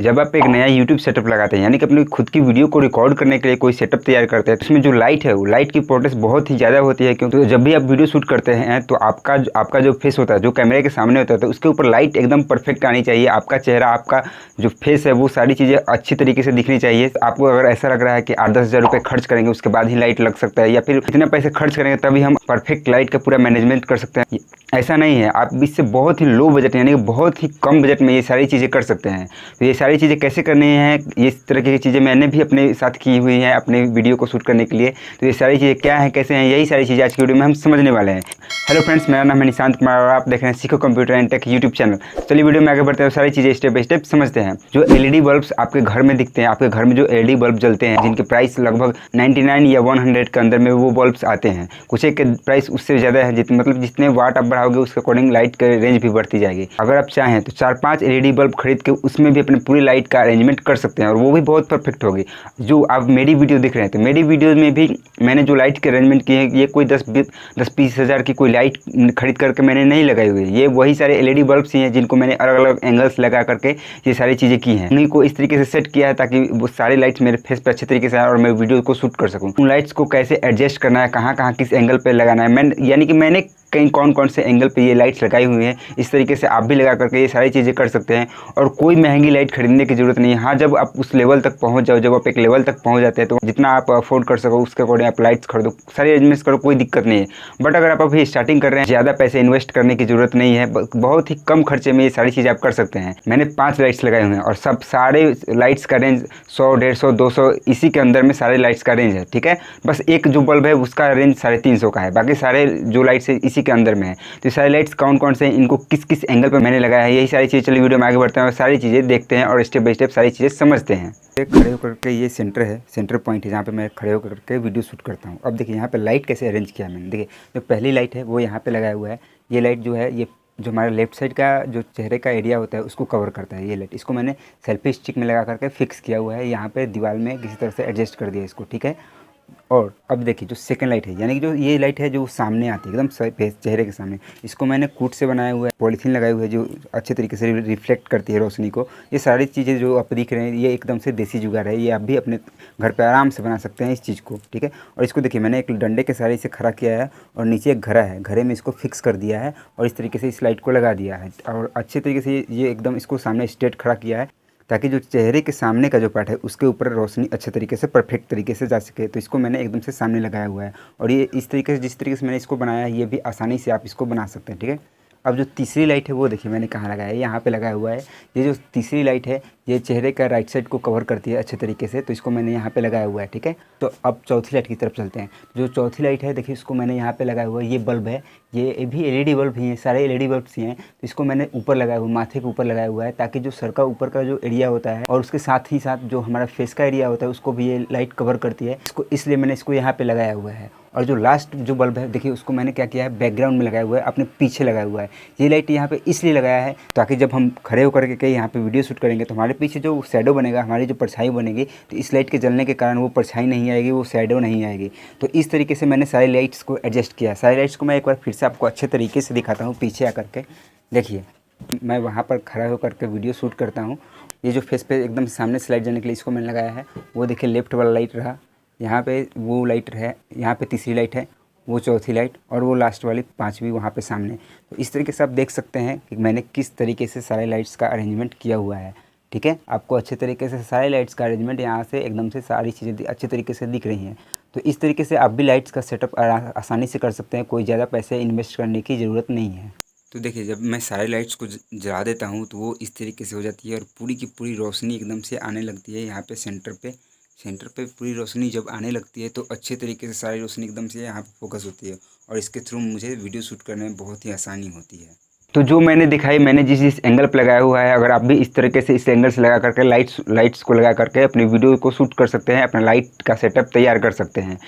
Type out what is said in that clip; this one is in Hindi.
जब आप एक नया यूट्यूब सेटअप लगाते हैं, यानी कि अपनी खुद की वीडियो को रिकॉर्ड करने के लिए कोई सेटअप तैयार करते हैं, तो उसमें जो लाइट है वो लाइट की इंपॉर्टेंस बहुत ही ज़्यादा होती है। क्योंकि जब भी आप वीडियो शूट करते हैं तो आपका जो फेस होता है, जो कैमरे के सामने होता है, तो उसके ऊपर लाइट एकदम परफेक्ट आनी चाहिए। आपका चेहरा, आपका जो फेस है, वो सारी चीज़ें अच्छी तरीके से दिखनी चाहिए। आपको अगर ऐसा लग रहा है कि 8-10 हज़ार रुपये खर्च करेंगे उसके बाद ही लाइट लग सकता है, या फिर इतने पैसे खर्च करेंगे तभी हम परफेक्ट लाइट का पूरा मैनेजमेंट कर सकते हैं, ऐसा नहीं है। आप इससे बहुत ही लो बजट, यानी कि बहुत ही कम बजट में ये सारी चीज़ें कर सकते हैं। तो ये सारी चीज़ें कैसे करनी है, इस तरह की चीज़ें मैंने भी अपने साथ की हुई हैं अपने वीडियो को शूट करने के लिए। तो ये सारी चीज़ें क्या हैं, कैसे हैं, यही सारी चीज़ें आज की वीडियो में हम समझने वाले हैं। हेलो फ्रेंड्स, मेरा नाम है निशांत कुमार और आप देख रहे हैं सीखो computer and take YouTube channel. चलिए वीडियो में आगे बढ़ते हैं, सारी चीज़ें स्टेप बाय स्टेप समझते हैं। जो एलईडी बल्ब्स आपके घर में दिखते हैं, आपके घर में जो एलईडी बल्ब जलते हैं, जिनके प्राइस लगभग 99 या 100 के अंदर में वो बल्ब्स आते हैं। कुछ एक के प्राइस उससे ज़्यादा है, मतलब जितने वाट आप बढ़ाओगे उसके अकॉर्डिंग लाइट का रेंज भी बढ़ती जाएगी। अगर आप चाहें तो 4-5 एलईडी बल्ब खरीद के उसमें भी अपनी पूरी लाइट का अरेंजमेंट कर सकते हैं और वो भी बहुत परफेक्ट होगी। जो आप मेरी वीडियो देख रहे हैं, तो मेरी वीडियो में भी मैंने जो लाइट के अरेंजमेंट की है, ये कोई 10-20 हज़ार की कोई लाइट खरीद करके मैंने नहीं लगाई हुई है। ये वही सारे एलईडी बल्ब्स ही हैं जिनको मैंने अलग अलग एंगल्स लगा करके ये सारी चीज़ें की हैं। उन्हीं को इस तरीके से सेट किया है ताकि वो सारी लाइट्स मेरे फेस पे अच्छे तरीके से आए और मैं वीडियो को शूट कर सकूँ। उन लाइट्स को कैसे एडजस्ट करना है, कहाँ कहाँ किस एंगल पे लगाना है, मैंने कहीं कौन कौन से एंगल पे ये लाइट्स लगाई हुई हैं, इस तरीके से आप भी लगा करके ये सारी चीज़ें कर सकते हैं। और कोई महंगी लाइट खरीदने की ज़रूरत नहीं है। हाँ, जब आप उस लेवल तक पहुंच जाओ, जब आप एक लेवल तक पहुंच जाते हैं, तो जितना आप अफोर्ड कर सको उसके अकॉर्डिंग आप लाइट्स खरीदो, सारी अरेंजमेंट्स करो, कोई दिक्कत नहीं है। बट अगर आप अभी स्टार्टिंग कर रहे हैं, ज़्यादा पैसे इन्वेस्ट करने की ज़रूरत नहीं है, बहुत ही कम खर्चे में ये सारी चीज़ें आप कर सकते हैं। मैंने 5 लाइट्स लगाई हुई हैं और सब सारे लाइट्स का रेंज 100, 150, 200 इसी के अंदर में सारे लाइट्स का रेंज है, ठीक है। बस एक जो बल्ब है उसका रेंज 350 का है, बाकी सारे जो लाइट्स है इसी के अंदर में है। तो सारी लाइट्स कौन कौन से हैं, इनको किस किस एंगल पर मैंने लगाया है, यही सारी चीज़ें। चलिए वीडियो में आगे बढ़ते हैं और सारी चीज़ें देखते हैं और स्टेप बाय स्टेप सारी चीज़ें समझते हैं। खड़े होकर के ये सेंटर है, सेंटर पॉइंट है जहाँ पे मैं खड़े होकर के वीडियो शूट करता हूँ। अब देखिए यहाँ पे लाइट कैसे अरेंज किया है मैंने। देखिए जो पहली लाइट है वो यहाँ पे लगाया हुआ है। ये लाइट जो है, ये जो हमारे लेफ्ट साइड का जो चेहरे का एरिया होता है उसको कवर करता है ये लाइट। इसको मैंने सेल्फी स्टिक में लगा करके फिक्स किया हुआ है, यहाँ पे दीवार में किसी तरह से एडजस्ट कर दिया इसको, ठीक है। और अब देखिए जो सेकंड लाइट है, यानी कि जो ये लाइट है जो सामने आती है एकदम फेस चेहरे के सामने, इसको मैंने कूट से बनाया हुआ है, पॉलीथीन लगाई हुई है जो अच्छे तरीके से रिफ्लेक्ट करती है रोशनी को। ये सारी चीज़ें जो आप दिख रहे हैं ये एकदम से देसी जुगाड़ है, ये आप भी अपने घर पर आराम से बना सकते हैं इस चीज़ को, ठीक है। और इसको देखिए मैंने एक डंडे के सहारे इसे खड़ा किया है और नीचे एक घड़ा है, घड़े में इसको फिक्स कर दिया है और इस तरीके से इस लाइट को लगा दिया है और अच्छे तरीके से ये एकदम इसको सामने स्ट्रेट खड़ा किया है ताकि जो चेहरे के सामने का जो पार्ट है उसके ऊपर रोशनी अच्छे तरीके से परफेक्ट तरीके से जा सके। तो इसको मैंने एकदम से सामने लगाया हुआ है और ये इस तरीके से, जिस तरीके से मैंने इसको बनाया है, ये भी आसानी से आप इसको बना सकते हैं, ठीक है। अब जो तीसरी लाइट है वो देखिए मैंने कहाँ लगाया है, यहाँ पे लगाया हुआ है। ये जो तीसरी लाइट है ये चेहरे का राइट साइड को कवर करती है अच्छे तरीके से, तो इसको मैंने यहाँ पे लगाया हुआ है, ठीक है। तो अब चौथी लाइट की तरफ चलते हैं। जो चौथी लाइट है देखिए इसको मैंने यहाँ पे लगाया हुआ है। ये बल्ब है, ये भी एलईडी बल्ब ही है, सारे एलईडी बल्ब्स ही हैं। तो इसको मैंने ऊपर लगाया हुआ, माथे के ऊपर लगाया हुआ है ताकि जो सर का ऊपर का जो एरिया होता है और उसके साथ ही साथ जो हमारा फेस का एरिया होता है उसको भी ये लाइट कवर करती है इसको, इसलिए मैंने इसको यहाँ पे लगाया हुआ है। और जो लास्ट जो बल्ब है देखिए उसको मैंने क्या किया है, बैकग्राउंड में लगाया हुआ है, अपने पीछे लगाया हुआ है। ये लाइट यहाँ पे इसलिए लगाया है ताकि जब हम खड़े होकर के यहाँ पे वीडियो शूट करेंगे तो हमारे पीछे जो शैडो बनेगा, हमारी जो परछाई बनेगी, तो इस लाइट के जलने के कारण वो परछाई नहीं आएगी, वो शैडो नहीं आएगी। तो इस तरीके से मैंने सारी लाइट्स को एडजस्ट किया। सारी लाइट्स को मैं एक बार फिर से आपको अच्छे तरीके से दिखाता हूँ पीछे आकर के। देखिए मैं वहाँ पर खड़ा होकर के वीडियो शूट करता हूँ। ये जो फेस पे एकदम सामने से लाइट जाने के लिए इसको मैंने लगाया है, वो देखिए लेफ्ट वाला लाइट रहा, यहाँ पे वो लाइट है, यहाँ पे तीसरी लाइट है, वो चौथी लाइट और वो लास्ट वाली पांचवी वहाँ पे सामने। तो इस तरीके से आप देख सकते हैं कि मैंने किस तरीके से सारे लाइट्स का अरेंजमेंट किया हुआ है, ठीक है। आपको अच्छे तरीके से सारे लाइट्स का अरेंजमेंट यहाँ से एकदम से सारी चीज़ें अच्छे तरीके से दिख रही हैं। तो इस तरीके से आप भी लाइट्स का सेटअप आसानी से कर सकते हैं, कोई ज़्यादा पैसे इन्वेस्ट करने की ज़रूरत नहीं है। तो देखिए जब मैं सारे लाइट्स को जला देता हूँ तो वो इस तरीके से हो जाती है और पूरी की पूरी रोशनी एकदम से आने लगती है। यहाँ पे सेंटर पे पूरी रोशनी जब आने लगती है तो अच्छे तरीके से सारी रोशनी एकदम से यहाँ पे फोकस होती है और इसके थ्रू मुझे वीडियो शूट करने में बहुत ही आसानी होती है। तो जो मैंने दिखाई, मैंने जिस एंगल पर लगाया हुआ है, अगर आप भी इस तरीके से इस एंगल से लगा करके लाइट्स को लगा करके अपनी वीडियो को शूट कर सकते हैं, अपना लाइट का सेटअप तैयार कर सकते हैं।